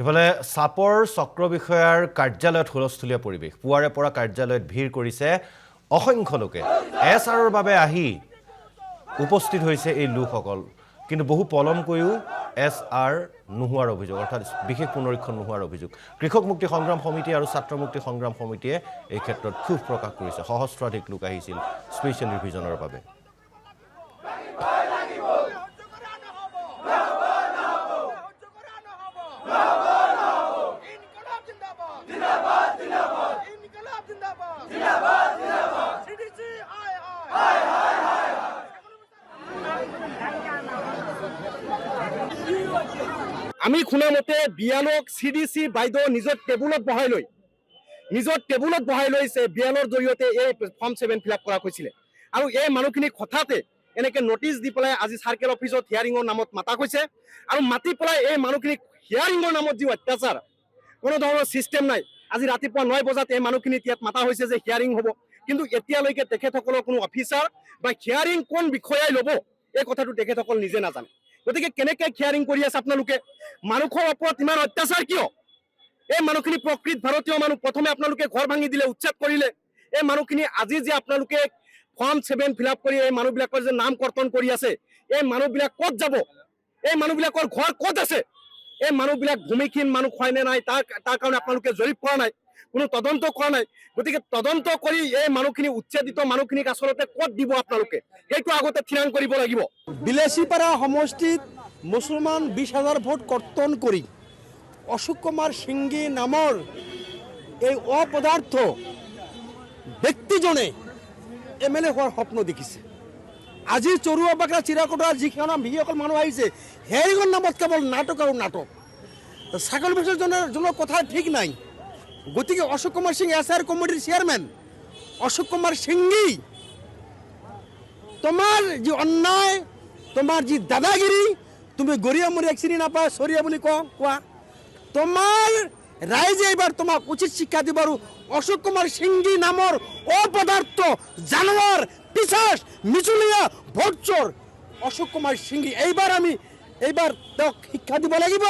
ইফালে চাপৰ চক্ৰ বিষয়াৰ কাৰ্যালয়ত হুলস্থুলীয়া পৰিৱেশ পুৱাৰে পৰা কাৰ্যালয়ত ভিৰ কৰিছে অসংখ্য লোকে এছআৰৰ বাবে আহি উপস্থিত হৈছে এই লোকসকল কিন্তু বহু পলমকৈও এছআৰ নোহোৱাৰ অভিযোগ অৰ্থাৎ বিশেষ পুনৰীক্ষণ নোহোৱাৰ অভিযোগ কৃষক মুক্তি সংগ্ৰাম সমিতি আৰু ছাত্ৰ মুক্তি সংগ্ৰাম সমিতিয়ে এই ক্ষেত্ৰত ক্ষোভ প্ৰকাশ কৰিছে সহস্ৰাধিক লোক আহিছিল স্পেচিয়েল ৰিভিজনৰ বাবে আমি শুনা মতে বিয়ালক CDC বাইদেউ নিজৰ টেবুলত বহাই লৈ বিয়ালৰ জৰিয়তে এই ফৰ্ম 7 ফিল আপ কৰা হৈছিলে আৰু এই মানুহখিনিক হঠাতে এনেকে নোটিছ দি পেলাই আজি চাৰ্কেল অফিচত হিয়াৰিঙৰ নামত মাতা হৈছে আৰু মাতি পেলাই এই মানুহখিনিক হিয়াৰিঙৰ নামত যি অত্যাচাৰ কোনো ধৰণৰ চিষ্টেম নাই আজি ৰাতিপুৱা 9 বজাত এই মানুহখিনিক ইয়াত মাতা হৈছে যে হিয়াৰিং হ'ব কিন্তু এতিয়ালৈকে তেখেতসকলৰ কোনো অফিচাৰ বা হিয়াৰিং কোন বিষয়াই ল'ব এই কথাটো তেখেতসকল নিজে নাজানে গতিকে কেনেকৈ হিয়াৰিং কৰি আছে আপোনালোকে মানুহৰ ওপৰত ইমান অত্যাচাৰ কিয় এই মানুহখিনি প্ৰকৃত ভাৰতীয় মানুহ প্ৰথমে আপোনালোকে ঘৰ ভাঙি দিলে উচ্ছেদ কৰিলে এই মানুহখিনি আজি যে আপোনালোকে ফৰ্ম 7 ফিল আপ কৰি এই মানুহবিলাকৰ যে নাম কৰ্তন কৰি আছে এই মানুহবিলাক ক'ত যাব এই মানুহবিলাকৰ ঘৰ ক'ত আছে এই মানুহবিলাক ভূমিহীন মানুহ হয় নে নাই তাৰ কাৰণে আপোনালোকে জৰীপ কৰা নাই কোনো তদন্ত কৰা নাই গতিকে তদন্ত কৰি এই মানুহখিনি উচ্ছেদিত মানুহখিনিক আচলতে ক'ত দিব আপোনালোকে সেইটো আগতে থিৰাং কৰিব লাগিব বিলাসীপাৰা সমষ্টিত মুছলমান 20,000 ভোট কৰ্তন কৰি অশোক কুমাৰ সিংগী নামৰ এই অপদাৰ্থ ব্যক্তিজনে MLA হোৱাৰ স্বপ্ন দেখিছে আজি চৰুৱা বাকৰা চিৰাকটাৰ যিখন যিসকল মানুহ আহিছে হেৰিঙৰ নামত কেৱল নাটক আৰু নাটক ছাগল বেচৰজনৰ কথা ঠিক নাই গতিকে অশোক কুমাৰ সিং SR কমিটিৰ চেয়াৰমেন অশোক কুমাৰ সিংগী তোমার যে অন্যায় তোমার যে দাদাগিরি তুমি গরিয়া মরিয়া চিনি নাপায় সরিয়া বলি কোয়া তোমার রাইজে এবার তোমাক উচিত শিক্ষা দিব আৰু অশোক কুমাৰ সিংগী নামৰ অপদাৰ্থ জানোয়াৰ পিছাস মিচুলিয়া ভোটচোৰ অশোক কুমাৰ সিংগী এইবাৰ তেওঁক শিক্ষা দিব লাগিব।